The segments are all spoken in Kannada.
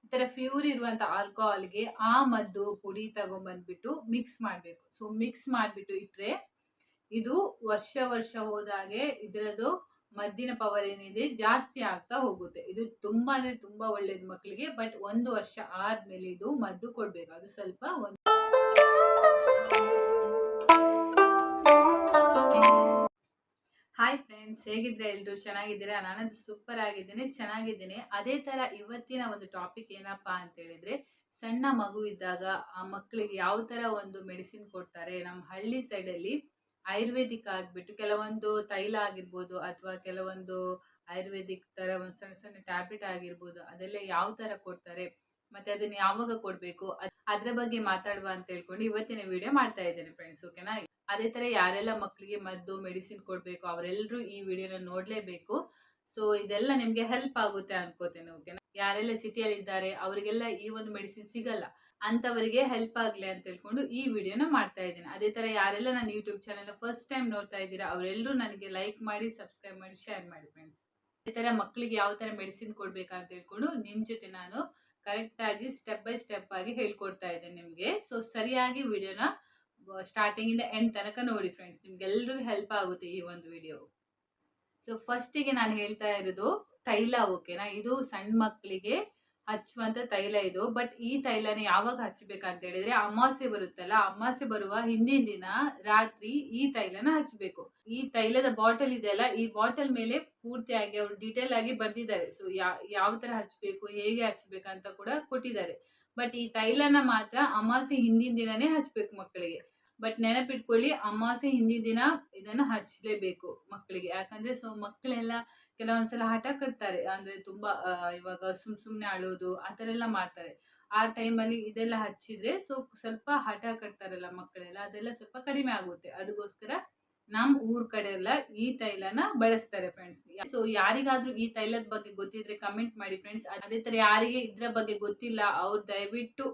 ಈ ತರ ಫ್ಯೂರ್ ಇರುವಂತ ಆಲ್ಕೋಹಾಲ್ಗೆ ಆ ಮದ್ದು ಪುಡಿ ತಗೊಂಡ್ಬಂದ್ಬಿಟ್ಟು ಮಿಕ್ಸ್ ಮಾಡ್ಬೇಕು. ಸೊ ಮಿಕ್ಸ್ ಮಾಡ್ಬಿಟ್ಟು ಇಟ್ರೆ ಇದು ವರ್ಷ ವರ್ಷ ಹೋದಾಗೆ ಇದರದ್ದು ಮದ್ದಿನ ಪವರ್ ಏನಿದೆ ಜಾಸ್ತಿ ಆಗ್ತಾ ಹೋಗುತ್ತೆ. ಇದು ತುಂಬಾ ಅಂದ್ರೆ ತುಂಬಾ ಒಳ್ಳೇದು ಮಕ್ಕಳಿಗೆ. ಬಟ್ 1 ವರ್ಷ ಆದ್ಮೇಲೆ ಇದು ಮದ್ದು ಕೊಡ್ಬೇಕು. ಅದು ಸ್ವಲ್ಪ ಹಾಯ್ ಫ್ರೆಂಡ್ಸ್, ಹೇಗಿದ್ರೆ ಎಲ್ರು ಚೆನ್ನಾಗಿದ್ದೀರಾ? ನಾನಂತೂ ಸೂಪರ್ ಆಗಿದ್ದೀನಿ, ಚೆನ್ನಾಗಿದ್ದೀನಿ. ಅದೇ ತರ ಇವತ್ತಿನ ಒಂದು ಟಾಪಿಕ್ ಏನಪ್ಪಾ ಅಂತ ಹೇಳಿದ್ರೆ, ಸಣ್ಣ ಮಗು ಇದ್ದಾಗ ಆ ಮಕ್ಕಳಿಗೆ ಯಾವ ತರ ಒಂದು ಮೆಡಿಸಿನ್ ಕೊಡ್ತಾರೆ. ನಮ್ಮ ಹಳ್ಳಿ ಸೈಡ್ ಅಲ್ಲಿ ಆಯುರ್ವೇದಿಕ್ ಆಗ್ಬಿಟ್ಟು ಕೆಲವೊಂದು ತೈಲ ಆಗಿರ್ಬೋದು ಅಥವಾ ಕೆಲವೊಂದು ಆಯುರ್ವೇದಿಕ್ ತರ ಒಂದು ಸಣ್ಣ ಸಣ್ಣ ಟ್ಯಾಬ್ಲೆಟ್ ಆಗಿರ್ಬೋದು, ಅದೆಲ್ಲ ಯಾವ ತರ ಕೊಡ್ತಾರೆ ಮತ್ತೆ ಅದನ್ನ ಯಾವಾಗ ಕೊಡ್ಬೇಕು ಅದ್ರ ಬಗ್ಗೆ ಮಾತಾಡುವ ಅಂತ ಹೇಳ್ಕೊಂಡು ಇವತ್ತಿನ ವಿಡಿಯೋ ಮಾಡ್ತಾ ಇದ್ದೇನೆ ಫ್ರೆಂಡ್ಸ್. ಓಕೆನಾ? ಅದೇ ತರ ಯಾರೆಲ್ಲ ಮಕ್ಕಳಿಗೆ ಮದ್ದು ಮೆಡಿಸಿನ್ ಕೊಡ್ಬೇಕು ಅವರೆಲ್ಲರೂ ಈ ವಿಡಿಯೋನ ನೋಡ್ಲೇಬೇಕು. ಸೊ ಇದೆಲ್ಲ ನಿಮ್ಗೆ ಹೆಲ್ಪ್ ಆಗುತ್ತೆ ಅನ್ಕೋತೇನೆ. ಓಕೆನಾ? ಯಾರೆಲ್ಲ ಸಿಟಿಯಲ್ಲಿ ಇದ್ದಾರೆ ಅವರಿಗೆಲ್ಲ ಈ ಒಂದು ಮೆಡಿಸಿನ್ ಸಿಗಲ್ಲ, ಅಂತವರಿಗೆ ಹೆಲ್ಪ್ ಆಗ್ಲಿ ಅಂತ ಹೇಳ್ಕೊಂಡು ಈ ವಿಡಿಯೋನ ಮಾಡ್ತಾ ಇದ್ದೇನೆ. ಅದೇ ತರ ಯಾರೆಲ್ಲ ನನ್ನ ಯೂಟ್ಯೂಬ್ ಚಾನೆಲ್ ಫಸ್ಟ್ ಟೈಮ್ ನೋಡ್ತಾ ಇದ್ದೀರಾ ಅವರೆಲ್ಲರೂ ನನಗೆ ಲೈಕ್ ಮಾಡಿ, ಸಬ್ಸ್ಕ್ರೈಬ್ ಮಾಡಿ, ಶೇರ್ ಮಾಡಿ ಫ್ರೆಂಡ್ಸ್. ಅದೇ ತರ ಮಕ್ಕಳಿಗೆ ಯಾವ ತರ ಮೆಡಿಸಿನ್ ಕೊಡ್ಬೇಕಂತ ಹೇಳ್ಕೊಂಡು ನಿಮ್ ಜೊತೆ ನಾನು ಕರೆಕ್ಟ್ ಆಗಿ ಸ್ಟೆಪ್ ಬೈ ಸ್ಟೆಪ್ ಆಗಿ ಹೇಳ್ಕೊಡ್ತಾ ಇದ್ದೇನೆ ನಿಮ್ಗೆ. ಸೊ ಸರಿಯಾಗಿ ವಿಡಿಯೋನ ಸ್ಟಾರ್ಟಿಂಗ್ ಇಂದ ಎಂಡ್ ತನಕ ನೋಡಿ ಫ್ರೆಂಡ್ಸ್, ನಿಮ್ಗೆಲ್ರಿಗೂ ಹೆಲ್ಪ್ ಆಗುತ್ತೆ ಈ ಒಂದು ವಿಡಿಯೋ. ಸೊ ಫಸ್ಟಿಗೆ ನಾನು ಹೇಳ್ತಾ ಇರೋದು ತೈಲ. ಓಕೆನಾ? ಇದು ಸಣ್ಣ ಮಕ್ಕಳಿಗೆ ಹಚ್ಚುವಂತ ತೈಲ ಇದು. ಬಟ್ ಈ ತೈಲನ ಯಾವಾಗ ಹಚ್ಚಬೇಕಂತ ಹೇಳಿದ್ರೆ ಅಮಾವಾಸ್ಯೆ ಬರುತ್ತಲ್ಲ, ಅಮಾವಾಸ್ಯೆ ಬರುವ ಹಿಂದಿನ ದಿನ ರಾತ್ರಿ ಈ ತೈಲನ ಹಚ್ಚಬೇಕು. ಈ ತೈಲದ ಬಾಟಲ್ ಇದೆಯಲ್ಲ, ಈ ಬಾಟಲ್ ಮೇಲೆ ಪೂರ್ತಿಯಾಗಿ ಅವರು ಡೀಟೇಲ್ ಆಗಿ ಬರ್ದಿದ್ದಾರೆ. ಸೊ ಯಾವ ತರ ಹಚ್ಚಬೇಕು, ಹೇಗೆ ಹಚ್ಚಬೇಕಂತ ಕೂಡ ಕೊಟ್ಟಿದ್ದಾರೆ. ಬಟ್ ಈ ತೈಲನ ಮಾತ್ರ ಅಮಾವಾಸ್ಯೆ ಹಿಂದಿನ ದಿನನೇ ಹಚ್ಬೇಕು ಮಕ್ಕಳಿಗೆ. ಬಟ್ ನೆನಪಿಟ್ಕೊಳ್ಳಿ, ಅಮಾವಾಸ್ಯೆ ಹಿಂದಿನ ದಿನ ಇದನ್ನ ಹಚ್ಚಲೇಬೇಕು ಮಕ್ಕಳಿಗೆ. ಯಾಕಂದ್ರೆ ಸೊ ಮಕ್ಕಳೆಲ್ಲ ಕೆಲವೊಂದ್ಸಲ ಹಠ ಕಟ್ತಾರೆ, ಅಂದ್ರೆ ತುಂಬಾ ಇವಾಗ ಸುಮ್ನೆ ಅಳೋದು ಆ ಥರ ಎಲ್ಲ ಮಾಡ್ತಾರೆ. ಆ ಟೈಮಲ್ಲಿ ಇದೆಲ್ಲ ಹಚ್ಚಿದ್ರೆ ಸೊ ಸ್ವಲ್ಪ ಹಠ ಕಟ್ತಾರಲ್ಲ ಮಕ್ಕಳೆಲ್ಲ, ಅದೆಲ್ಲ ಸ್ವಲ್ಪ ಕಡಿಮೆ ಆಗುತ್ತೆ. ಅದಕ್ಕೋಸ್ಕರ ನಮ್ ಊರ್ ಕಡೆ ಎಲ್ಲ ಈ ತೈಲನ ಬಳಸ್ತಾರೆ ಫ್ರೆಂಡ್ಸ್. ಸೊ ಯಾರಿಗಾದ್ರೂ ಈ ತೈಲದ ಬಗ್ಗೆ ಗೊತ್ತಿದ್ರೆ ಕಮೆಂಟ್ ಮಾಡಿ ಫ್ರೆಂಡ್ಸ್. ಅದೇ ತರ ಯಾರಿಗೆ ಇದ್ರ ಬಗ್ಗೆ ಗೊತ್ತಿಲ್ಲ ಅವ್ರು ದಯವಿಟ್ಟು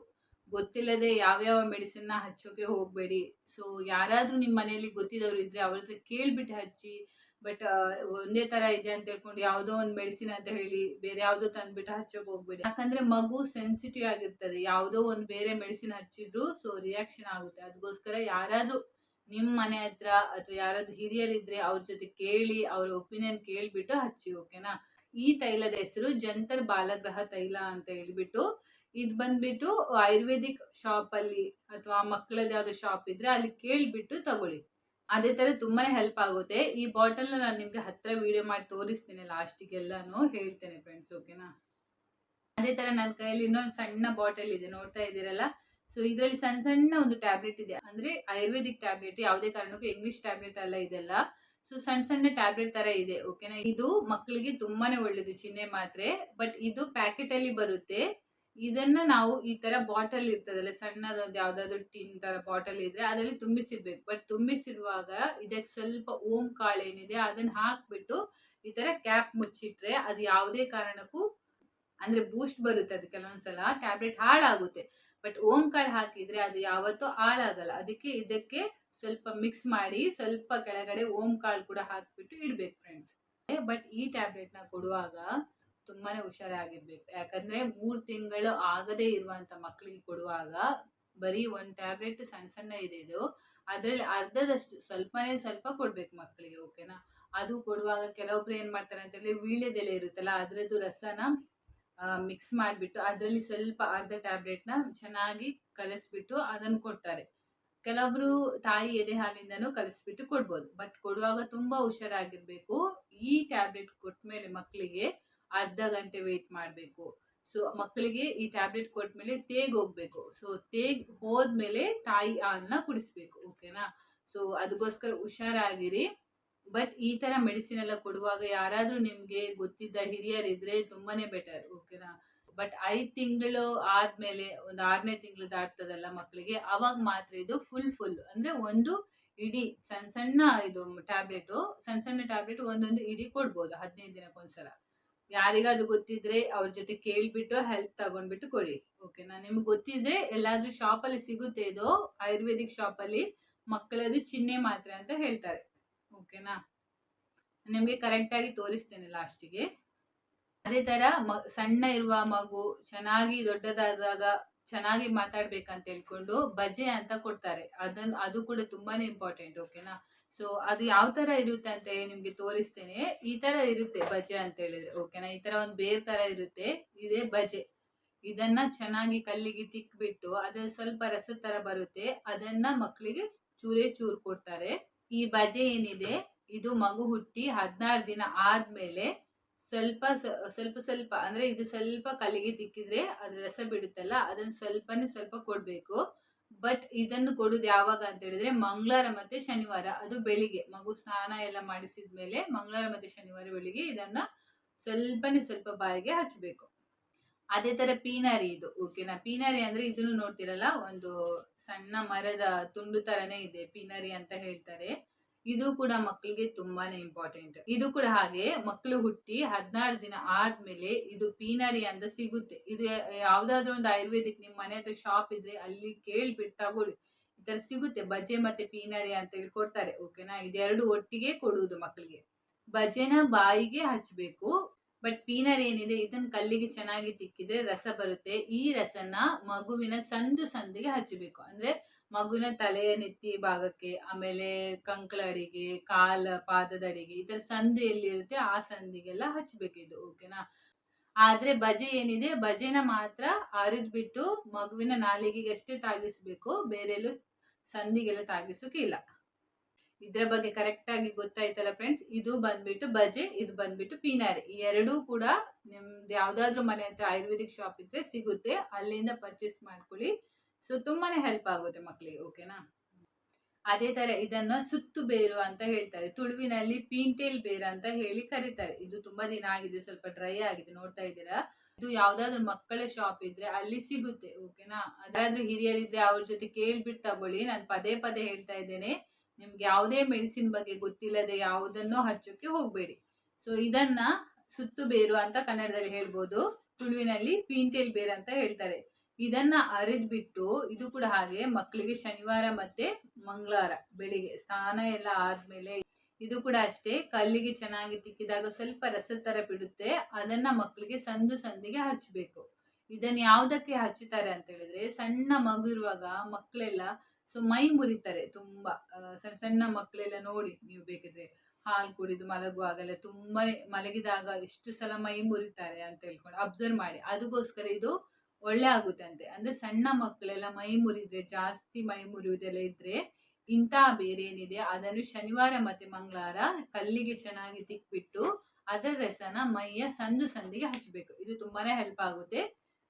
ಗೊತ್ತಿಲ್ಲದೆ ಯಾವ್ಯಾವ ಮೆಡಿಸಿನ್ ನ ಹಚ್ಚೋಕೆ ಹೋಗ್ಬೇಡಿ. ಸೊ ಯಾರಾದ್ರೂ ನಿಮ್ ಮನೆಯಲ್ಲಿ ಗೊತ್ತಿದವ್ರು ಇದ್ರೆ ಅವ್ರ ಹತ್ರ ಕೇಳ್ಬಿಟ್ಟು ಹಚ್ಚಿ. ಬಟ್ ಒಂದೇ ತರ ಇದೆ ಅಂತ ಹೇಳ್ಕೊಂಡು ಯಾವ್ದೋ ಒಂದು ಮೆಡಿಸಿನ್ ಅಂತ ಹೇಳಿ ಬೇರೆ ಯಾವ್ದೋ ತಂದ್ಬಿಟ್ಟು ಹಚ್ಚೋಕ್ ಹೋಗ್ಬೇಡಿ. ಯಾಕಂದ್ರೆ ಮಗು ಸೆನ್ಸಿಟಿವ್ ಆಗಿರ್ತದೆ, ಯಾವ್ದೋ ಒಂದು ಬೇರೆ ಮೆಡಿಸಿನ್ ಹಚ್ಚಿದ್ರು ಸೊ ರಿಯಾಕ್ಷನ್ ಆಗುತ್ತೆ. ಅದಕ್ಕೋಸ್ಕರ ಯಾರಾದ್ರೂ ನಿಮ್ ಮನೆ ಹತ್ರ ಅಥವಾ ಯಾರಾದ್ರೂ ಹಿರಿಯರಿದ್ರೆ ಅವ್ರ ಜೊತೆ ಕೇಳಿ, ಅವ್ರ ಒಪಿನಿಯನ್ ಕೇಳ್ಬಿಟ್ಟು ಹಚ್ಚಿ. ಓಕೆನಾ? ಈ ತೈಲದ ಹೆಸರು ಜಂತರ್ ಬಾಲಗ್ರಹ ತೈಲ ಅಂತ ಹೇಳ್ಬಿಟ್ಟು, ಇದು ಬಂದ್ಬಿಟ್ಟು ಆಯುರ್ವೇದಿಕ್ ಶಾಪ್ ಅಲ್ಲಿ ಅಥವಾ ಮಕ್ಕಳದ ಯಾವ್ದು ಶಾಪ್ ಇದ್ರೆ ಅಲ್ಲಿ ಕೇಳ್ಬಿಟ್ಟು ತಗೊಳ್ಳಿ. ಅದೇ ತರ ತುಂಬಾನೇ ಹೆಲ್ಪ್ ಆಗುತ್ತೆ. ಈ ಬಾಟಲ್ ನಾನು ನಿಮ್ಗೆ ಹತ್ರ ವಿಡಿಯೋ ಮಾಡಿ ತೋರಿಸ್ತೇನೆ, ಲಾಸ್ಟಿಗೆಲ್ಲಾನು ಹೇಳ್ತೇನೆ ಫ್ರೆಂಡ್ಸ್. ಓಕೆನಾ? ಅದೇ ತರ ನನ್ನ ಕೈಯಲ್ಲಿ ಇನ್ನೊಂದು ಸಣ್ಣ ಬಾಟಲ್ ಇದೆ, ನೋಡ್ತಾ ಇದ್ದೀರಲ್ಲ. ಸೊ ಇದರಲ್ಲಿ ಸಣ್ಣ ಸಣ್ಣ ಒಂದು ಟ್ಯಾಬ್ಲೆಟ್ ಇದೆ, ಅಂದ್ರೆ ಆಯುರ್ವೇದಿಕ್ ಟ್ಯಾಬ್ಲೆಟ್, ಯಾವುದೇ ಕಾರಣಕ್ಕೂ ಇಂಗ್ಲಿಷ್ ಟ್ಯಾಬ್ಲೆಟ್ ಅಲ್ಲ ಇದೆಲ್ಲ. ಸೊ ಸಣ್ಣ ಸಣ್ಣ ಟ್ಯಾಬ್ಲೆಟ್ ತರ ಇದೆ. ಓಕೆನಾ? ಇದು ಮಕ್ಕಳಿಗೆ ತುಂಬಾನೇ ಒಳ್ಳೇದು, ಚಿಹ್ನೆ ಮಾತ್ರೆ. ಬಟ್ ಇದು ಪ್ಯಾಕೆಟ್ ಅಲ್ಲಿ ಬರುತ್ತೆ. ಇದನ್ನ ನಾವು ಈ ತರ ಬಾಟಲ್ ಇರ್ತದಲ್ಲ, ಸಣ್ಣದೊಂದು ಯಾವ್ದಾದ್ರು ಟಿನ್ ತರ ಬಾಟಲ್ ಇದ್ರೆ ಅದರಲ್ಲಿ ತುಂಬಿಸಿರ್ಬೇಕು. ಬಟ್ ತುಂಬಿಸಿರುವಾಗ ಇದಕ್ಕೆ ಸ್ವಲ್ಪ ಓಂ ಕಾಳು ಏನಿದೆ ಅದನ್ನ ಹಾಕ್ಬಿಟ್ಟು ಈ ತರ ಕ್ಯಾಪ್ ಮುಚ್ಚಿಟ್ರೆ ಅದು ಯಾವುದೇ ಕಾರಣಕ್ಕೂ, ಅಂದ್ರೆ ಬೂಸ್ಟ್ ಬರುತ್ತೆ ಅದು ಕೆಲವೊಂದ್ಸಲ ಟ್ಯಾಬ್ಲೆಟ್ ಹಾಳಾಗುತ್ತೆ. ಬಟ್ ಓಂ ಕಾಳು ಹಾಕಿದ್ರೆ ಅದು ಯಾವತ್ತೂ ಹಾಳಾಗಲ್ಲ. ಅದಕ್ಕೆ ಇದಕ್ಕೆ ಸ್ವಲ್ಪ ಮಿಕ್ಸ್ ಮಾಡಿ ಸ್ವಲ್ಪ ಕೆಳಗಡೆ ಓಂ ಕಾಳು ಕೂಡ ಹಾಕ್ಬಿಟ್ಟು ಇಡ್ಬೇಕು ಫ್ರೆಂಡ್ಸ್. ಬಟ್ ಈ ಟ್ಯಾಬ್ಲೆಟ್ ನ ಕೊಡುವಾಗ ತುಂಬಾನೇ ಹುಷಾರಾಗಿರ್ಬೇಕು. ಯಾಕಂದ್ರೆ 3 ತಿಂಗಳು ಆಗದೆ ಇರುವಂತ ಮಕ್ಕಳಿಗೆ ಕೊಡುವಾಗ ಬರೀ ಒಂದು ಟ್ಯಾಬ್ಲೆಟ್ ಸಣ್ಣ ಸಣ್ಣ ಇದೆ ಇದು, ಅದ್ರಲ್ಲಿ ಅರ್ಧದಷ್ಟು ಸ್ವಲ್ಪನೇ ಸ್ವಲ್ಪ ಕೊಡ್ಬೇಕು ಮಕ್ಕಳಿಗೆ. ಓಕೆನಾ? ಅದು ಕೊಡುವಾಗ ಕೆಲವೊಬ್ರು ಏನ್ ಮಾಡ್ತಾರೆ ಅಂತ ಹೇಳಿದ್ರೆ ವೀಳ್ಯದೆಲೆ ಇರುತ್ತಲ್ಲ ಅದ್ರದ್ದು ರಸನ ಮಿಕ್ಸ್ ಮಾಡಿಬಿಟ್ಟು ಅದರಲ್ಲಿ ಸ್ವಲ್ಪ ಅರ್ಧ ಟ್ಯಾಬ್ಲೆಟ್ನ ಚೆನ್ನಾಗಿ ಕಲಿಸ್ಬಿಟ್ಟು ಅದನ್ನು ಕೊಡ್ತಾರೆ. ಕೆಲವೊಬ್ರು ತಾಯಿ ಎದೆ ಹಾಲಿಂದನೂ ಕಲಿಸ್ಬಿಟ್ಟು ಕೊಡ್ಬೋದು. ಬಟ್ ಕೊಡುವಾಗ ತುಂಬಾ ಹುಷಾರಾಗಿರ್ಬೇಕು. ಈ ಟ್ಯಾಬ್ಲೆಟ್ ಕೊಟ್ಟ ಮೇಲೆ ಮಕ್ಕಳಿಗೆ ಅರ್ಧ ಗಂಟೆ ವೇಟ್ ಮಾಡಬೇಕು. ಸೊ ಮಕ್ಕಳಿಗೆ ಈ ಟ್ಯಾಬ್ಲೆಟ್ ಕೊಟ್ಮೇಲೆ ತೇಗ್ ಹೋಗ್ಬೇಕು. ಸೊ ತೇಗ್ ಹೋದ್ಮೇಲೆ ತಾಯಿ ಹಾಲನ್ನ ಕುಡಿಸ್ಬೇಕು. ಓಕೆನಾ? ಸೊ ಅದಕ್ಕೋಸ್ಕರ ಹುಷಾರಾಗಿರಿ. ಬಟ್ ಈ ತರ ಮೆಡಿಸಿನ್ ಎಲ್ಲ ಕೊಡುವಾಗ ಯಾರಾದ್ರೂ ನಿಮ್ಗೆ ಗೊತ್ತಿದ್ದ ಹಿರಿಯರಿದ್ರೆ ತುಂಬಾನೇ ಬೆಟರ್. ಓಕೆನಾ? ಬಟ್ 5 ತಿಂಗಳು ಆದ್ಮೇಲೆ ಒಂದು 6ನೇ ತಿಂಗಳು ದಾಟ್ತದಲ್ಲ ಮಕ್ಕಳಿಗೆ, ಅವಾಗ ಮಾತ್ರ ಇದು ಫುಲ್ ಅಂದ್ರೆ ಒಂದು ಇಡೀ ಸಣ್ಣ ಸಣ್ಣ ಇದು ಟ್ಯಾಬ್ಲೆಟ್, ಸಣ್ಣ ಸಣ್ಣ ಟ್ಯಾಬ್ಲೆಟ್ ಒಂದೊಂದು ಇಡೀ ಕೊಡ್ಬೋದು 15 ದಿನಕ್ಕೊಂದ್ಸಲ. ಯಾರಿಗಾದ್ರೂ ಗೊತ್ತಿದ್ರೆ ಅವ್ರ ಜೊತೆ ಕೇಳ್ಬಿಟ್ಟು ಹೆಲ್ಪ್ ತಗೊಂಡ್ಬಿಟ್ಟು ಕೊಡಿ. ಓಕೆನಾ? ನಿಮ್ಗೆ ಗೊತ್ತಿದ್ರೆ ಎಲ್ಲಾದ್ರೂ ಶಾಪ್ ಅಲ್ಲಿ ಸಿಗುತ್ತೆ, ಇದು ಆಯುರ್ವೇದಿಕ್ ಶಾಪ್ ಅಲ್ಲಿ ಮಕ್ಕಳದು ಚಿಹ್ನೆ ಮಾತ್ರೆ ಅಂತ ಹೇಳ್ತಾರೆ. ಓಕೆನಾ? ನಿಮಗೆ ಕರೆಕ್ಟ್ ಆಗಿ ತೋರಿಸ್ತೇನೆ ಲಾಸ್ಟಿಗೆ. ಅದೇ ತರ ಸಣ್ಣ ಇರುವ ಮಗು ಚೆನ್ನಾಗಿ ದೊಡ್ಡದಾದಾಗ ಚೆನ್ನಾಗಿ ಮಾತಾಡ್ಬೇಕಂತ ಹೇಳ್ಕೊಂಡು ಬಜೆ ಅಂತ ಕೊಡ್ತಾರೆ. ಅದು ಕೂಡ ತುಂಬಾನೇ ಇಂಪಾರ್ಟೆಂಟ್. ಓಕೆನಾ. ಸೊ ಅದು ಯಾವ ತರ ಇರುತ್ತೆ ಅಂತ ನಿಮ್ಗೆ ತೋರಿಸ್ತೇನೆ. ಈ ತರ ಇರುತ್ತೆ ಬಜೆ ಅಂತ ಹೇಳಿದ್ರೆ. ಓಕೆನಾ. ಈ ತರ ಒಂದು ಬೇರ್ ತರ ಇರುತ್ತೆ, ಇದೇ ಬಜೆ. ಇದನ್ನ ಚೆನ್ನಾಗಿ ಕಲ್ಲಿಗೆ ತಿಕ್ಬಿಟ್ಟು ಅದ್ರ ಸ್ವಲ್ಪ ರಸದ ತರ ಬರುತ್ತೆ, ಅದನ್ನ ಮಕ್ಕಳಿಗೆ ಚೂರೇ ಚೂರು ಕೊಡ್ತಾರೆ. ಈ ಬಜೆ ಏನಿದೆ ಇದು ಮಗು ಹುಟ್ಟಿ 16 ದಿನ ಆದ್ಮೇಲೆ ಸ್ವಲ್ಪ ಸ್ವಲ್ಪ ಸ್ವಲ್ಪ ಅಂದ್ರೆ ಇದು ಸ್ವಲ್ಪ ಕಲ್ಲಿಗೆ ತಿಕ್ಕಿದ್ರೆ ಅದ್ರ ರಸ ಬಿಡುತ್ತಲ್ಲ, ಅದನ್ನ ಸ್ವಲ್ಪನೇ ಸ್ವಲ್ಪ ಕೊಡ್ಬೇಕು. ಬಟ್ ಇದನ್ನು ಕೊಡುದು ಯಾವಾಗ ಅಂತ ಹೇಳಿದ್ರೆ ಮಂಗಳವಾರ ಮತ್ತೆ ಶನಿವಾರ, ಅದು ಬೆಳಿಗ್ಗೆ ಮಗು ಸ್ನಾನ ಎಲ್ಲ ಮಾಡಿಸಿದ್ಮೇಲೆ ಮಂಗಳವಾರ ಮತ್ತೆ ಶನಿವಾರ ಬೆಳಿಗ್ಗೆ ಇದನ್ನ ಸ್ವಲ್ಪನೇ ಸ್ವಲ್ಪ ಬಾಯಿಗೆ ಹಚ್ಚಬೇಕು. ಅದೇ ತರ ಪೀನರಿ ಇದು. ಓಕೆನಾ. ಪೀನರಿ ಅಂದ್ರೆ ಇದನ್ನು ನೋಡ್ತಿರಲ್ಲ, ಒಂದು ಸಣ್ಣ ಮರದ ತುಂಡು ತರನೇ ಇದೆ, ಪೀನರಿ ಅಂತ ಹೇಳ್ತಾರೆ. ಇದು ಕೂಡ ಮಕ್ಕಳಿಗೆ ತುಂಬಾನೇ ಇಂಪಾರ್ಟೆಂಟ್. ಇದು ಕೂಡ ಹಾಗೆ ಮಕ್ಕಳು ಹುಟ್ಟಿ 16 ದಿನ ಆದ್ಮೇಲೆ ಇದು ಪೀನರಿ ಅಂತ ಸಿಗುತ್ತೆ. ಇದು ಯಾವ್ದಾದ್ರು ಒಂದು ಆಯುರ್ವೇದಿಕ್ ನಿಮ್ ಮನೆ ಹತ್ರ ಶಾಪ್ ಇದ್ರೆ ಅಲ್ಲಿ ಕೇಳ್ಬಿಟ್ಟು ತಗೊಳ್ಳಿ, ಈ ತರ ಸಿಗುತ್ತೆ. ಬಜೆ ಮತ್ತೆ ಪೀನರಿ ಅಂತ ಹೇಳಿ ಕೊಡ್ತಾರೆ. ಓಕೆನಾ. ಇದೆರಡು ಒಟ್ಟಿಗೆ ಕೊಡುವುದು ಮಕ್ಕಳಿಗೆ. ಬಜೆನ ಬಾಯಿಗೆ ಹಚ್ಚಬೇಕು, ಬಟ್ ಪೀನರ್ ಏನಿದೆ ಇದನ್ನ ಕಲ್ಲಿಗೆ ಚೆನ್ನಾಗಿ ತಿಕ್ಕಿದ್ರೆ ರಸ ಬರುತ್ತೆ. ಈ ರಸನ ಮಗುವಿನ ಸಂದಿಗೆ ಹಚ್ಚಬೇಕು. ಅಂದ್ರೆ ಮಗುವಿನ ತಲೆಯ ನೆತ್ತಿ ಭಾಗಕ್ಕೆ, ಆಮೇಲೆ ಕಂಕಳಡಿಗೆ, ಪಾದದ ಅಡಿಗೆ, ಈ ತರ ಸಂಧಿ ಎಲ್ಲಿರುತ್ತೆ ಆ ಸಂದಿಗೆಲ್ಲ ಹಚ್ಬೇಕು ಇದು. ಓಕೆನಾ. ಆದ್ರೆ ಬಜೆ ಏನಿದೆ ಬಜೆನ ಮಾತ್ರ ಅರಿದ್ಬಿಟ್ಟು ಮಗುವಿನ ನಾಲಿಗೆಗೆ ಅಷ್ಟೇ ತಾಗಿಸ್ಬೇಕು, ಬೇರೆ ಎಲ್ಲೂ ಸಂದಿಗೆಲ್ಲ ತಾಗಿಸೋಕೆ ಇದ್ರ ಬಗ್ಗೆ ಕರೆಕ್ಟ್ ಆಗಿ ಗೊತ್ತಾಯ್ತಲ್ಲ ಫ್ರೆಂಡ್ಸ್. ಇದು ಬಂದ್ಬಿಟ್ಟು ಬಜೆ, ಇದು ಬಂದ್ಬಿಟ್ಟು ಪೀನಾರಿ. ಈ ಎರಡೂ ಕೂಡ ನಿಮ್ದು ಯಾವ್ದಾದ್ರು ಮನೆ ಹತ್ರ ಆಯುರ್ವೇದಿಕ್ ಶಾಪ್ ಇದ್ರೆ ಸಿಗುತ್ತೆ, ಅಲ್ಲಿಂದ ಪರ್ಚೇಸ್ ಮಾಡ್ಕೊಳ್ಳಿ. ಸೊ ತುಂಬಾನೇ ಹೆಲ್ಪ್ ಆಗುತ್ತೆ ಮಕ್ಕಳಿಗೆ. ಓಕೆನಾ. ಅದೇ ತರ ಇದನ್ನ ಸುತ್ತು ಬೇರು ಅಂತ ಹೇಳ್ತಾರೆ, ತುಳುವಿನಲ್ಲಿ ಪೀಂಟೇಲ್ ಬೇರು ಅಂತ ಹೇಳಿ ಕರೀತಾರೆ. ಇದು ತುಂಬಾ ದಿನ ಆಗಿದೆ, ಸ್ವಲ್ಪ ಡ್ರೈ ಆಗಿದೆ, ನೋಡ್ತಾ ಇದ್ದೀರಾ. ಇದು ಯಾವ್ದಾದ್ರು ಮಕ್ಕಳ ಶಾಪ್ ಇದ್ರೆ ಅಲ್ಲಿ ಸಿಗುತ್ತೆ. ಓಕೆನಾ. ಅದಾದ್ರೂ ಹಿರಿಯರಿದ್ರೆ ಅವ್ರ ಜೊತೆ ಕೇಳ್ಬಿಟ್ಟು ತಗೊಳ್ಳಿ. ನಾನು ಪದೇ ಪದೇ ಹೇಳ್ತಾ ಇದ್ದೇನೆ, ನಿಮ್ಗೆ ಯಾವುದೇ ಮೆಡಿಸಿನ್ ಬಗ್ಗೆ ಗೊತ್ತಿಲ್ಲದೆ ಯಾವುದನ್ನು ಹಚ್ಚೋಕೆ ಹೋಗ್ಬೇಡಿ. ಸೊ ಇದನ್ನ ಸುತ್ತು ಬೇರು ಅಂತ ಕನ್ನಡದಲ್ಲಿ ಹೇಳ್ಬೋದು, ತುಳುವಿನಲ್ಲಿ ಪೀಂಟೇಲ್ ಬೇರು ಅಂತ ಹೇಳ್ತಾರೆ. ಇದನ್ನ ಅರಿದ್ಬಿಟ್ಟು ಇದು ಕೂಡ ಹಾಗೆ ಮಕ್ಕಳಿಗೆ ಶನಿವಾರ ಮತ್ತೆ ಮಂಗಳವಾರ ಬೆಳಿಗ್ಗೆ ಸ್ನಾನ ಎಲ್ಲ ಆದ್ಮೇಲೆ ಇದು ಕೂಡ ಅಷ್ಟೇ ಕಲ್ಲಿಗೆ ಚೆನ್ನಾಗಿ ತಿಕ್ಕಿದಾಗ ಸ್ವಲ್ಪ ರಸದ ತರ ಬಿಡುತ್ತೆ, ಅದನ್ನ ಮಕ್ಕಳಿಗೆ ಸಂದಿಗೆ ಹಚ್ಚಬೇಕು. ಇದನ್ನ ಯಾವ್ದಕ್ಕೆ ಹಚ್ಚುತ್ತಾರೆ ಅಂತ ಹೇಳಿದ್ರೆ, ಸಣ್ಣ ಮಗು ಇರುವಾಗ ಮಕ್ಕಳೆಲ್ಲ ಮೈ ಮುರಿತಾರೆ ತುಂಬಾ. ಸಣ್ಣ ಸಣ್ಣ ಮಕ್ಕಳೆಲ್ಲ ನೋಡಿ ನೀವು ಬೇಕಿದ್ರೆ ಹಾಲು ಕುಡಿದು ಮಲಗುವಾಗೆಲ್ಲ ತುಂಬಾನೇ ಮಲಗಿದಾಗ ಎಷ್ಟು ಸಲ ಮೈ ಮುರಿತಾರೆ ಅಂತ ಹೇಳ್ಕೊಂಡು ಅಬ್ಸರ್ವ್ ಮಾಡಿ. ಅದಕ್ಕೋಸ್ಕರ ಇದು ಒಳ್ಳೆ ಆಗುತ್ತೆ ಅಂತೆ. ಅಂದ್ರೆ ಸಣ್ಣ ಮಕ್ಕಳೆಲ್ಲ ಮೈ ಮುರಿದ್ರೆ, ಜಾಸ್ತಿ ಮೈ ಮುರಿಯುವುದೆಲ್ಲ ಇದ್ರೆ ಇಂತಹ ಬೇರೆ ಏನಿದೆ ಅದನ್ನು ಶನಿವಾರ ಮತ್ತೆ ಮಂಗಳವಾರ ಕಲ್ಲಿಗೆ ಚೆನ್ನಾಗಿ ತಿಕ್ಬಿಟ್ಟು ಅದರ ರಸನ ಮೈಯ ಸಂದಿಗೆ ಹಚ್ಚಬೇಕು. ಇದು ತುಂಬಾನೇ ಹೆಲ್ಪ್ ಆಗುತ್ತೆ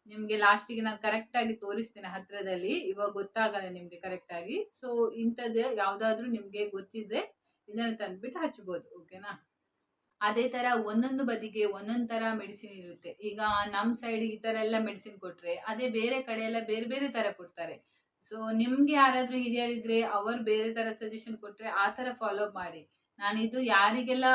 ನಿಮ್ಗೆ. ಲಾಸ್ಟಿಗೆ ನಾನು ಕರೆಕ್ಟ್ ಆಗಿ ತೋರಿಸ್ತೇನೆ ಹತ್ರದಲ್ಲಿ, ಇವಾಗ ಗೊತ್ತಾಗಲ್ಲ ನಿಮ್ಗೆ ಕರೆಕ್ಟ್ ಆಗಿ. ಸೊ ಇಂಥದ್ದು ಯಾವ್ದಾದ್ರು ನಿಮ್ಗೆ ಗೊತ್ತಿದ್ರೆ ಇದನ್ನ ತಂದ್ಬಿಟ್ಟು ಹಚ್ಬೋದು. ಓಕೆನಾ. ಅದೇ ತರ ಒಂದೊಂದು ಬದಿಗೆ ಒಂದೊಂದು ತರ ಮೆಡಿಸಿನ್ ಇರುತ್ತೆ. ಈಗ ನಮ್ ಸೈಡ್ ಈ ತರ ಎಲ್ಲ ಮೆಡಿಸಿನ್ ಕೊಟ್ರೆ, ಅದೇ ಬೇರೆ ಕಡೆ ಎಲ್ಲ ಬೇರೆ ಬೇರೆ ತರ ಕೊಡ್ತಾರೆ. ಸೊ ನಿಮ್ಗೆ ಯಾರಾದ್ರೂ ಹಿರಿಯರಿದ್ರೆ ಅವರು ಬೇರೆ ತರ ಸಜೆಷನ್ ಕೊಟ್ರೆ ಆ ತರ ಫಾಲೋ ಮಾಡಿ. ನಾನಿದು ಯಾರಿಗೆಲ್ಲ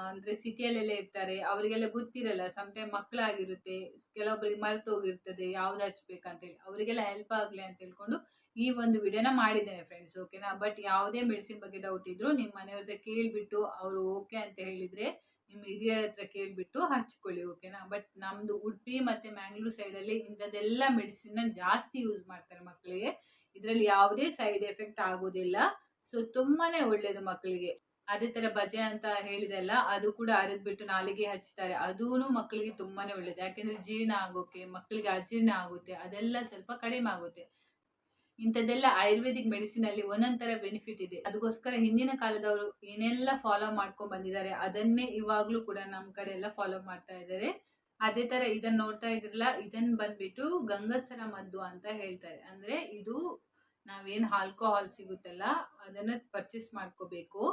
ಅಂದ್ರೆ ಸಿಟಿಯಲ್ಲೆಲ್ಲ ಇರ್ತಾರೆ ಅವರಿಗೆಲ್ಲ ಗೊತ್ತಿರಲ್ಲ, ಟೈಮ್ ಮಕ್ಕಳಾಗಿರುತ್ತೆ, ಕೆಲವೊಬ್ಬರಿಗೆ ಮರೆತು ಹೋಗಿರ್ತದೆ ಯಾವ್ದು ಹಚ್ಬೇಕಂತೇಳಿ, ಅವರಿಗೆಲ್ಲ ಹೆಲ್ಪ್ ಆಗ್ಲಿ ಅಂತ ಹೇಳ್ಕೊಂಡು ಈ ಒಂದು ವಿಡಿಯೋನ ಮಾಡಿದ್ದೇನೆ ಫ್ರೆಂಡ್ಸ್. ಓಕೆನಾ. ಬಟ್ ಯಾವುದೇ ಮೆಡಿಸಿನ್ ಬಗ್ಗೆ ಡೌಟ್ ಇದ್ರು ನಿಮ್ಮ ಮನೆಯವ್ರ ಹತ್ರ ಕೇಳ್ಬಿಟ್ಟು ಅವರು ಓಕೆ ಅಂತ ಹೇಳಿದ್ರೆ ನಿಮ್ಮ ಹಿರಿಯರ ಹತ್ರ ಕೇಳ್ಬಿಟ್ಟು ಹಚ್ಕೊಳ್ಳಿ. ಓಕೆನಾ. ಬಟ್ ನಮ್ದು ಉಡುಪಿ ಮತ್ತೆ ಮ್ಯಾಂಗ್ಳೂರ್ ಸೈಡಲ್ಲಿ ಇಂಥದ್ದೆಲ್ಲ ಮೆಡಿಸಿನ್ ಜಾಸ್ತಿ ಯೂಸ್ ಮಾಡ್ತಾರೆ ಮಕ್ಕಳಿಗೆ. ಇದರಲ್ಲಿ ಯಾವುದೇ ಸೈಡ್ ಎಫೆಕ್ಟ್ ಆಗೋದಿಲ್ಲ. ಸೊ ತುಂಬಾನೇ ಒಳ್ಳೇದು ಮಕ್ಕಳಿಗೆ. ಅದೇ ತರ ಬಜೆ ಅಂತ ಹೇಳಿದೆಲ್ಲ ಅದು ಕೂಡ ಅರಿದ್ಬಿಟ್ಟು ನಾಲಿಗೆ ಹಚ್ತಾರೆ, ಅದೂನು ಮಕ್ಕಳಿಗೆ ತುಂಬಾನೇ ಒಳ್ಳೇದು. ಯಾಕೆಂದ್ರೆ ಜೀರ್ಣ ಆಗೋಕೆ, ಮಕ್ಕಳಿಗೆ ಅಜೀರ್ಣ ಆಗುತ್ತೆ, ಅದೆಲ್ಲ ಸ್ವಲ್ಪ ಕಡಿಮೆ ಆಗುತ್ತೆ. ಇಂಥದ್ದೆಲ್ಲ ಆಯುರ್ವೇದಿಕ್ ಮೆಡಿಸಿನ್ ಅಲ್ಲಿ ಒಂದೊಂದ್ ತರ ಬೆನಿಫಿಟ್ ಇದೆ. ಅದಕ್ಕೋಸ್ಕರ ಹಿಂದಿನ ಕಾಲದವರು ಏನೆಲ್ಲ ಫಾಲೋ ಮಾಡ್ಕೊಂಡ್ ಬಂದಿದ್ದಾರೆ ಅದನ್ನೇ ಇವಾಗ್ಲೂ ಕೂಡ ನಮ್ ಕಡೆ ಎಲ್ಲ ಫಾಲೋ ಮಾಡ್ತಾ ಇದ್ದಾರೆ. ಅದೇ ತರ ಇದನ್ನ ನೋಡ್ತಾ ಇದ್ರಲ್ಲ, ಇದನ್ನ ಬಂದ್ಬಿಟ್ಟು ಗಂಗಸರ ಮದ್ದು ಅಂತ ಹೇಳ್ತಾರೆ. ಅಂದ್ರೆ ಇದು ನಾವೇನ್ ಆಲ್ಕೋಹಾಲ್ ಸಿಗುತ್ತಲ್ಲ ಅದನ್ನ ಪರ್ಚೇಸ್ ಮಾಡ್ಕೋಬೇಕು.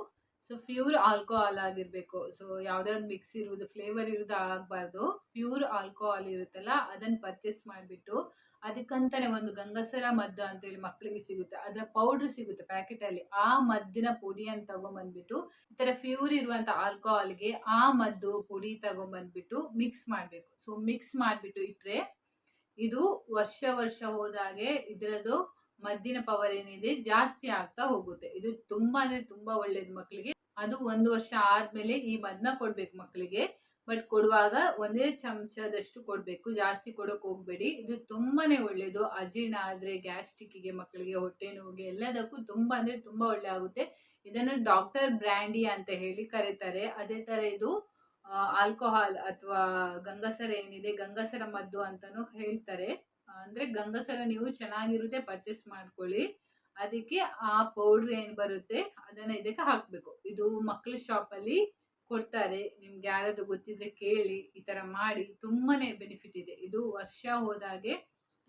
ಸೊ ಪ್ಯೂರ್ ಆಲ್ಕೋಹಾಲ್ ಆಗಿರ್ಬೇಕು. ಸೊ ಯಾವ್ದಾವ್ದು ಮಿಕ್ಸ್ ಇರುವುದು, ಫ್ಲೇವರ್ ಇರುವುದು ಆಗ್ಬಾರ್ದು. ಪ್ಯೂರ್ ಆಲ್ಕೋಹಾಲ್ ಇರುತ್ತಲ್ಲ ಅದನ್ನ ಪರ್ಚೇಸ್ ಮಾಡಿಬಿಟ್ಟು ಅದಕ್ಕಂತಾನೆ ಒಂದು ಗಂಗಸರ ಮದ್ದು ಅಂತೇಳಿ ಮಕ್ಕಳಿಗೆ ಸಿಗುತ್ತೆ, ಅದರ ಪೌಡರ್ ಸಿಗುತ್ತೆ ಪ್ಯಾಕೆಟ್ ಅಲ್ಲಿ. ಆ ಮದ್ದಿನ ಪುಡಿಯನ್ನು ತಗೊಂಡ್ಬಂದ್ಬಿಟ್ಟು ಈ ತರ ಪ್ಯೂರ್ ಇರುವಂತ ಆಲ್ಕೋಹಾಲ್ಗೆ ಆ ಮದ್ದು ಪುಡಿ ತಗೊಂಡ್ಬಂದ್ಬಿಟ್ಟು ಮಿಕ್ಸ್ ಮಾಡ್ಬೇಕು. ಸೊ ಮಿಕ್ಸ್ ಮಾಡ್ಬಿಟ್ಟು ಇಟ್ರೆ ಇದು ವರ್ಷ ಹೋದಾಗೆ ಇದರದ್ದು ಮದ್ದಿನ ಪವರ್ ಏನಿದೆ ಜಾಸ್ತಿ ಆಗ್ತಾ ಹೋಗುತ್ತೆ. ಇದು ತುಂಬಾ ಅಂದ್ರೆ ತುಂಬಾ ಒಳ್ಳೇದು ಮಕ್ಕಳಿಗೆ. ಅದು 1 ವರ್ಷ ಆದ್ಮೇಲೆ ಈ ಮದ್ದನ್ನ ಕೊಡ್ಬೇಕು ಮಕ್ಕಳಿಗೆ. ಬಟ್ ಕೊಡುವಾಗ ಒಂದೇ ಚಮಚದಷ್ಟು ಕೊಡಬೇಕು, ಜಾಸ್ತಿ ಕೊಡೋಕೆ ಹೋಗಬೇಡಿ. ಇದು ತುಂಬಾ ಒಳ್ಳೆಯದು. ಅಜೀರ್ಣ ಆದರೆ ಗ್ಯಾಸ್ಟ್ರಿಕ್ಕಿಗೆ, ಮಕ್ಕಳಿಗೆ ಹೊಟ್ಟೆ ನೋವಿಗೆ ಎಲ್ಲದಕ್ಕೂ ತುಂಬ ಅಂದರೆ ತುಂಬ ಒಳ್ಳೆ ಆಗುತ್ತೆ. ಇದನ್ನು ಡಾಕ್ಟರ್ ಬ್ರ್ಯಾಂಡಿ ಅಂತ ಹೇಳಿ ಕರೀತಾರೆ. ಅದೇ ಥರ ಇದು ಆಲ್ಕೋಹಾಲ್ ಅಥವಾ ಗಂಗಸರ ಏನಿದೆ, ಗಂಗಸರ ಮದ್ದು ಅಂತಲೂ ಹೇಳ್ತಾರೆ. ಅಂದರೆ ಗಂಗಸರ ನೀವು ಚೆನ್ನಾಗಿರುತ್ತೆ ಪರ್ಚೇಸ್ ಮಾಡ್ಕೊಳ್ಳಿ. ಅದಕ್ಕೆ ಆ ಪೌಡ್ರ್ ಏನು ಬರುತ್ತೆ ಅದನ್ನು ಇದಕ್ಕೆ ಹಾಕಬೇಕು. ಇದು ಮಕ್ಕಳ ಶಾಪಲ್ಲಿ ಕೊಡ್ತಾರೆ. ನಿಮ್ಗೆ ಯಾರಾದರೂ ಗೊತ್ತಿದ್ರೆ ಕೇಳಿ, ಈ ಥರ ಮಾಡಿ. ತುಂಬಾ ಬೆನಿಫಿಟ್ ಇದೆ. ಇದು ವರ್ಷ ಹೋದಾಗೆ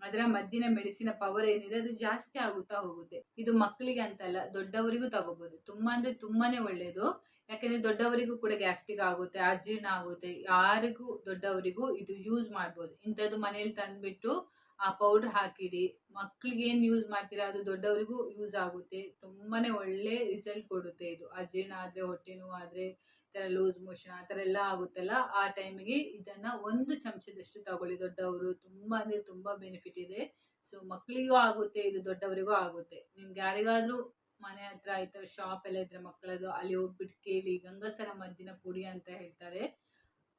ಅದರ ಮದ್ದಿನ ಮೆಡಿಸಿನ ಪವರ್ ಏನಿದೆ ಅದು ಜಾಸ್ತಿ ಆಗುತ್ತಾ ಹೋಗುತ್ತೆ. ಇದು ಮಕ್ಕಳಿಗೆ ಅಂತಲ್ಲ, ದೊಡ್ಡವರಿಗೂ ತಗೋಬಹುದು. ತುಂಬ ಅಂದರೆ ತುಂಬಾ ಒಳ್ಳೆಯದು. ಯಾಕೆಂದರೆ ದೊಡ್ಡವರಿಗೂ ಕೂಡ ಗ್ಯಾಸ್ಟ್ರಿಕ್ ಆಗುತ್ತೆ, ಅಜೀರ್ಣ ಆಗುತ್ತೆ. ಯಾರಿಗೂ ದೊಡ್ಡವರಿಗೂ ಇದು ಯೂಸ್ ಮಾಡ್ಬೋದು. ಇಂಥದ್ದು ಮನೇಲಿ ತಂದುಬಿಟ್ಟು ಆ ಪೌಡ್ರ್ ಹಾಕಿಡಿ. ಮಕ್ಕಳಿಗೆ ಏನು ಯೂಸ್ ಮಾಡ್ತೀರಾ ಅದು ದೊಡ್ಡವರಿಗೂ ಯೂಸ್ ಆಗುತ್ತೆ. ತುಂಬಾ ಒಳ್ಳೆ ರಿಸಲ್ಟ್ ಕೊಡುತ್ತೆ ಇದು. ಅಜೀರ್ಣ ಆದರೆ, ಹೊಟ್ಟೆ ನೋವು ಆದರೆ, ಈ ಥರ ಲೂಸ್ ಮೋಷನ್ ಆ ಥರ ಎಲ್ಲ ಆಗುತ್ತಲ್ಲ, ಆ ಟೈಮಿಗೆ ಇದನ್ನು 1 ಚಮಚದಷ್ಟು ತಗೊಳ್ಳಿ. ದೊಡ್ಡವರು ತುಂಬ ಅಂದರೆ ತುಂಬ ಬೆನಿಫಿಟ್ ಇದೆ. ಸೊ ಮಕ್ಕಳಿಗೂ ಆಗುತ್ತೆ, ಇದು ದೊಡ್ಡವರಿಗೂ ಆಗುತ್ತೆ. ನಿಮ್ಗೆ ಯಾರಿಗಾದರೂ ಮನೆ ಹತ್ರ ಈ ಥರ ಶಾಪ್ ಎಲ್ಲ ಇದ್ದರೆ ಮಕ್ಕಳದು, ಅಲ್ಲಿ ಹೋಗ್ಬಿಟ್ಟು ಕೇಳಿ. ಗಂಗಸರ ಮದ್ದಿನ ಪುಡಿ ಅಂತ ಹೇಳ್ತಾರೆ.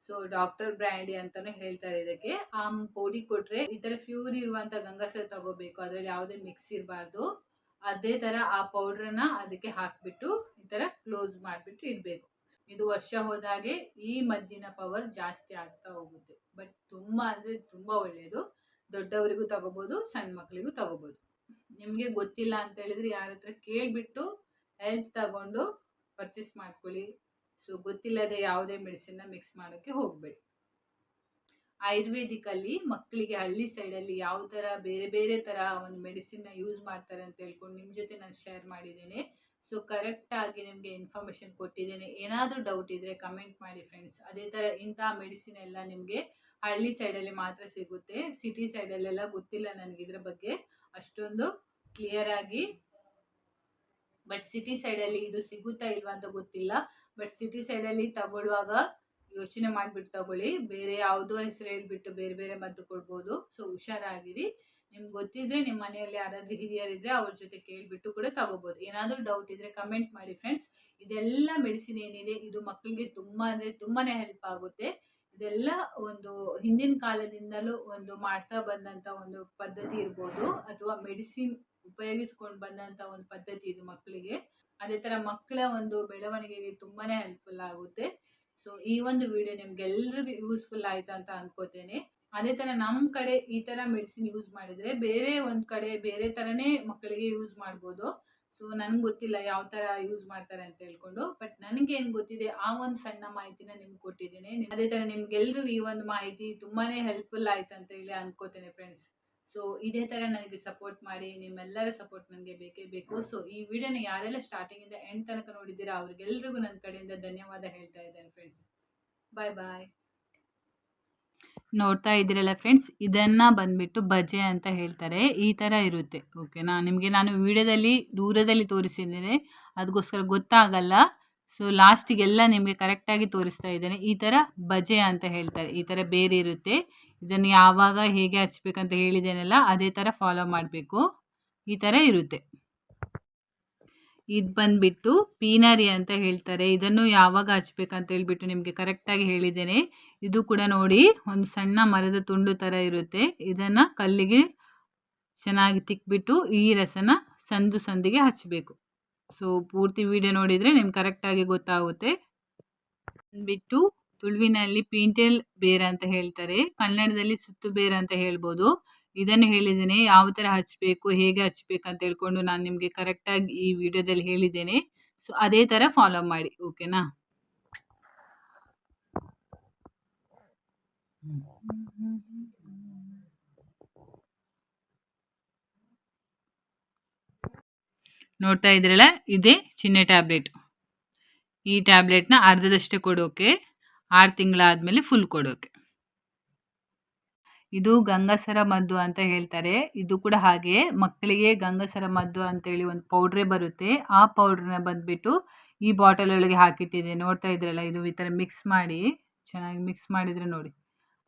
ಸೊ ಡಾಕ್ಟರ್ ಬ್ರ್ಯಾಂಡಿ ಅಂತಲೂ ಹೇಳ್ತಾರೆ ಇದಕ್ಕೆ. ಆ ಪುಡಿ ಕೊಟ್ಟರೆ ಈ ಥರ ಪ್ಯೂರ್ ಇರುವಂಥ ಗಂಗಸರ ತಗೋಬೇಕು, ಅದರಲ್ಲಿ ಯಾವುದೇ ಮಿಕ್ಸ್ ಇರಬಾರ್ದು. ಅದೇ ಥರ ಆ ಪೌಡ್ರನ್ನ ಅದಕ್ಕೆ ಹಾಕಿಬಿಟ್ಟು ಈ ಥರ ಕ್ಲೋಸ್ ಮಾಡಿಬಿಟ್ಟು ಇಡಬೇಕು. ಇದು ವರ್ಷ ಹೋದಾಗೆ ಈ ಮದ್ದಿನ ಪವರ್ ಜಾಸ್ತಿ ಆಗ್ತಾ ಹೋಗುತ್ತೆ. ಬಟ್ ತುಂಬ ಅಂದರೆ ತುಂಬ ಒಳ್ಳೆಯದು. ದೊಡ್ಡವರಿಗೂ ತಗೋಬೋದು, ಸಣ್ಣ ಮಕ್ಕಳಿಗೂ ತಗೋಬೋದು. ನಿಮಗೆ ಗೊತ್ತಿಲ್ಲ ಅಂತ ಹೇಳಿದರೆ ಯಾರ ಹತ್ರ ಕೇಳಿಬಿಟ್ಟು ಹೆಲ್ಪ್ ತಗೊಂಡು ಪರ್ಚೇಸ್ ಮಾಡ್ಕೊಳ್ಳಿ. ಸೊ ಗೊತ್ತಿಲ್ಲದೆ ಯಾವುದೇ ಮೆಡಿಸಿನ್ನ ಮಿಕ್ಸ್ ಮಾಡೋಕ್ಕೆ ಹೋಗಬೇಡಿ. ಆಯುರ್ವೇದಿಕಲ್ಲಿ ಮಕ್ಕಳಿಗೆ ಹಳ್ಳಿ ಸೈಡಲ್ಲಿ ಯಾವ ಥರ ಬೇರೆ ಬೇರೆ ಥರ ಒಂದು ಮೆಡಿಸಿನ್ನ ಯೂಸ್ ಮಾಡ್ತಾರೆ ಅಂತ ಹೇಳ್ಕೊಂಡು ನಿಮ್ಮ ಜೊತೆ ನಾನು ಶೇರ್ ಮಾಡಿದ್ದೇನೆ. ಸೊ ಕರೆಕ್ಟಾಗಿ ನಿಮಗೆ ಇನ್ಫಾರ್ಮೇಷನ್ ಕೊಟ್ಟಿದ್ದೇನೆ. ಏನಾದರೂ ಡೌಟ್ ಇದ್ದರೆ ಕಮೆಂಟ್ ಮಾಡಿ ಫ್ರೆಂಡ್ಸ್. ಅದೇ ಥರ ಇಂಥ ಮೆಡಿಸಿನ್ ಎಲ್ಲ ನಿಮಗೆ ಹಳ್ಳಿ ಸೈಡಲ್ಲಿ ಮಾತ್ರ ಸಿಗುತ್ತೆ. ಸಿಟಿ ಸೈಡಲ್ಲೆಲ್ಲ ಗೊತ್ತಿಲ್ಲ ನನಗೆ ಇದ್ರ ಬಗ್ಗೆ ಅಷ್ಟೊಂದು ಕ್ಲಿಯರಾಗಿ. ಬಟ್ ಸಿಟಿ ಸೈಡಲ್ಲಿ ಇದು ಸಿಗುತ್ತಾ ಇಲ್ವಾ ಅಂತ ಗೊತ್ತಿಲ್ಲ. ಬಟ್ ಸಿಟಿ ಸೈಡಲ್ಲಿ ತಗೊಳ್ಳುವಾಗ ಯೋಚನೆ ಮಾಡಿಬಿಟ್ಟು ತಗೊಳ್ಳಿ. ಬೇರೆ ಯಾವುದೋ ಹೆಸರು ಹೇಳ್ಬಿಟ್ಟು ಬೇರೆ ಬೇರೆ ಮದ್ದು ಕೊಡ್ಬೋದು. ಸೊ ಹುಷಾರಾಗಿರಿ. ನಿಮ್ಗೆ ಗೊತ್ತಿದ್ರೆ ನಿಮ್ಮ ಮನೆಯಲ್ಲಿ ಯಾರಾದರೂ ಹಿರಿಯರಿದ್ದರೆ ಅವ್ರ ಜೊತೆ ಕೇಳಿಬಿಟ್ಟು ಕೂಡ ತಗೋಬೋದು. ಏನಾದರೂ ಡೌಟ್ ಇದ್ದರೆ ಕಮೆಂಟ್ ಮಾಡಿ ಫ್ರೆಂಡ್ಸ್. ಇದೆಲ್ಲ ಮೆಡಿಸಿನ್ ಏನಿದೆ ಇದು ಮಕ್ಕಳಿಗೆ ತುಂಬ ಅಂದರೆ ತುಂಬಾ ಹೆಲ್ಪ್ ಆಗುತ್ತೆ. ಇದೆಲ್ಲ ಒಂದು ಹಿಂದಿನ ಕಾಲದಿಂದಲೂ ಒಂದು ಮಾಡ್ತಾ ಬಂದಂಥ ಒಂದು ಪದ್ಧತಿ ಇರ್ಬೋದು, ಅಥವಾ ಮೆಡಿಸಿನ್ ಉಪಯೋಗಿಸ್ಕೊಂಡು ಬಂದಂಥ ಒಂದು ಪದ್ಧತಿ ಇದು ಮಕ್ಕಳಿಗೆ. ಅದೇ ಥರ ಮಕ್ಕಳ ಒಂದು ಬೆಳವಣಿಗೆಗೆ ತುಂಬಾ ಹೆಲ್ಪ್ಫುಲ್ ಆಗುತ್ತೆ. ಸೊ ಈ ಒಂದು ವಿಡಿಯೋ ನಿಮ್ಗೆಲ್ರಿಗೂ ಯೂಸ್ಫುಲ್ ಆಯಿತು ಅಂತ ಅಂದ್ಕೋತೇನೆ. ಅದೇ ಥರ ನಮ್ಮ ಕಡೆ ಈ ಥರ ಮೆಡಿಸಿನ್ ಯೂಸ್ ಮಾಡಿದರೆ ಬೇರೆ ಒಂದು ಕಡೆ ಬೇರೆ ಥರನೇ ಮಕ್ಕಳಿಗೆ ಯೂಸ್ ಮಾಡ್ಬೋದು. ಸೊ ನನಗೆ ಗೊತ್ತಿಲ್ಲ ಯಾವ ಥರ ಯೂಸ್ ಮಾಡ್ತಾರೆ ಅಂತ ಹೇಳ್ಕೊಂಡು. ಬಟ್ ನನಗೇನು ಗೊತ್ತಿದೆ ಆ ಒಂದು ಸಣ್ಣ ಮಾಹಿತಿನ ನಿಮ್ಗೆ ಕೊಟ್ಟಿದ್ದೀನಿ. ಅದೇ ಥರ ನಿಮ್ಗೆಲ್ರಿಗೂ ಈ ಒಂದು ಮಾಹಿತಿ ತುಂಬಾ ಹೆಲ್ಪ್ಫುಲ್ ಆಯ್ತು ಅಂತ ಹೇಳಿ ಅಂದ್ಕೋತೇನೆ ಫ್ರೆಂಡ್ಸ್. ಸೊ ಇದೇ ಥರ ನನಗೆ ಸಪೋರ್ಟ್ ಮಾಡಿ. ನಿಮ್ಮೆಲ್ಲರ ಸಪೋರ್ಟ್ ನನಗೆ ಬೇಕೇ ಬೇಕು. ಸೊ ಈ ವಿಡಿಯೋನ ಯಾರೆಲ್ಲ ಸ್ಟಾರ್ಟಿಂಗಿಂದ ಎಂಡ್ ತನಕ ನೋಡಿದ್ದೀರಾ ಅವ್ರಿಗೆಲ್ರಿಗೂ ನನ್ನ ಕಡೆಯಿಂದ ಧನ್ಯವಾದ ಹೇಳ್ತಾ ಇದ್ದೇನೆ ಫ್ರೆಂಡ್ಸ್. ಬಾಯ್ ಬಾಯ್. ನೋಡ್ತಾ ಇದ್ದೀರಲ್ಲ ಫ್ರೆಂಡ್ಸ್, ಇದನ್ನು ಬಂದುಬಿಟ್ಟು ಬಜೆ ಅಂತ ಹೇಳ್ತಾರೆ. ಈ ಥರ ಇರುತ್ತೆ, ಓಕೆನಾ. ನಿಮಗೆ ನಾನು ವಿಡಿಯೋದಲ್ಲಿ ದೂರದಲ್ಲಿ ತೋರಿಸಿದ್ದೇನೆ, ಅದಕ್ಕೋಸ್ಕರ ಗೊತ್ತಾಗಲ್ಲ. ಸೊ ಲಾಸ್ಟಿಗೆಲ್ಲ ನಿಮಗೆ ಕರೆಕ್ಟಾಗಿ ತೋರಿಸ್ತಾ ಇದ್ದೇನೆ. ಈ ಥರ ಬಜೆ ಅಂತ ಹೇಳ್ತಾರೆ. ಈ ಥರ ಬೇರೆ ಇರುತ್ತೆ. ಇದನ್ನು ಯಾವಾಗ ಹೇಗೆ ಹಚ್ಬೇಕಂತ ಹೇಳಿದ್ದೇನಲ್ಲ ಅದೇ ಥರ ಫಾಲೋ ಮಾಡಬೇಕು. ಈ ಥರ ಇರುತ್ತೆ. ಇದು ಬಂದುಬಿಟ್ಟು ಪೀನರಿ ಅಂತ ಹೇಳ್ತಾರೆ. ಇದನ್ನು ಯಾವಾಗ ಹಚ್ಬೇಕಂತ ಹೇಳ್ಬಿಟ್ಟು ನಿಮಗೆ ಕರೆಕ್ಟಾಗಿ ಹೇಳಿದ್ದೇನೆ. ಇದು ಕೂಡ ನೋಡಿ ಒಂದು ಸಣ್ಣ ಮರದ ತುಂಡು ಥರ ಇರುತ್ತೆ. ಇದನ್ನು ಕಲ್ಲಿಗೆ ಚೆನ್ನಾಗಿ ತಿಕ್ಬಿಟ್ಟು ಈ ರಸನ ಸಂದಿಗೆ ಹಚ್ಚಬೇಕು. ಸೊ ಪೂರ್ತಿ ವಿಡಿಯೋ ನೋಡಿದರೆ ನಿಮ್ಗೆ ಕರೆಕ್ಟಾಗಿ ಗೊತ್ತಾಗುತ್ತೆ. ಬಂದುಬಿಟ್ಟು ತುಳುವಿನಲ್ಲಿ ಪೀಂಟೆಲ್ ಬೇರ್ ಅಂತ ಹೇಳ್ತಾರೆ, ಕನ್ನಡದಲ್ಲಿ ಸುತ್ತು ಬೇರ್ ಅಂತ ಹೇಳ್ಬೋದು. ಇದನ್ನು ಹೇಳಿದ್ದೇನೆ ಯಾವ ಥರ ಹಚ್ಚಬೇಕು, ಹೇಗೆ ಹಚ್ಚಬೇಕು ಅಂತ ಹೇಳ್ಕೊಂಡು ನಾನು ನಿಮಗೆ ಕರೆಕ್ಟಾಗಿ ಈ ವಿಡಿಯೋದಲ್ಲಿ ಹೇಳಿದ್ದೇನೆ. ಸೊ ಅದೇ ಥರ ಫಾಲೋ ಮಾಡಿ, ಓಕೆನಾ. ನೋಡ್ತಾ ಇದ್ರಲ್ಲ, ಇದೇ ಚಿನ್ನೆ ಟ್ಯಾಬ್ಲೆಟ್. ಈ ಟ್ಯಾಬ್ಲೆಟ್ನ ಅರ್ಧದಷ್ಟೇ ಕೊಡೋಕೆ, 6 ತಿಂಗಳಾದಮೇಲೆ ಫುಲ್ ಕೊಡೋಕೆ. ಇದು ಗಂಗಸರ ಮದ್ದು ಅಂತ ಹೇಳ್ತಾರೆ. ಇದು ಕೂಡ ಹಾಗೆ ಮಕ್ಕಳಿಗೆ ಗಂಗಸರ ಮದ್ದು ಅಂತೇಳಿ ಒಂದು ಪೌಡ್ರೇ ಬರುತ್ತೆ. ಆ ಪೌಡ್ರನ್ನ ಬಂದುಬಿಟ್ಟು ಈ ಬಾಟಲ್ ಒಳಗೆ ಹಾಕಿಟ್ಟಿದೆ. ನೋಡ್ತಾ ಇದ್ರಲ್ಲ, ಇದು ಈ ಥರ ಮಿಕ್ಸ್ ಮಾಡಿ ಚೆನ್ನಾಗಿ ಮಿಕ್ಸ್ ಮಾಡಿದರೆ ನೋಡಿ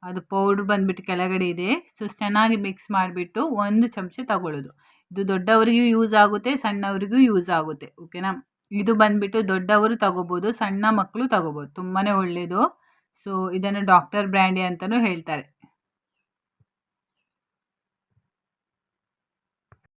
ಅದು ಪೌಡ್ರ್ ಬಂದುಬಿಟ್ಟು ಕೆಳಗಡೆ ಇದೆ. ಸೊ ಚೆನ್ನಾಗಿ ಮಿಕ್ಸ್ ಮಾಡಿಬಿಟ್ಟು 1 ಚಮಚ ತಗೊಳ್ಳೋದು. ಇದು ದೊಡ್ಡವರಿಗೂ ಯೂಸ್ ಆಗುತ್ತೆ, ಸಣ್ಣವರಿಗೂ ಯೂಸ್ ಆಗುತ್ತೆ, ಓಕೆನಾ. ಇದು ಬಂದುಬಿಟ್ಟು ದೊಡ್ಡವರು ತಗೋಬೋದು, ಸಣ್ಣ ಮಕ್ಕಳು ತಗೋಬೋದು. ತುಂಬಾ ಒಳ್ಳೆಯದು. ಸೊ ಇದನ್ನು ಡಾಕ್ಟರ್ ಬ್ರ್ಯಾಂಡಿ ಅಂತಲೂ ಹೇಳ್ತಾರೆ.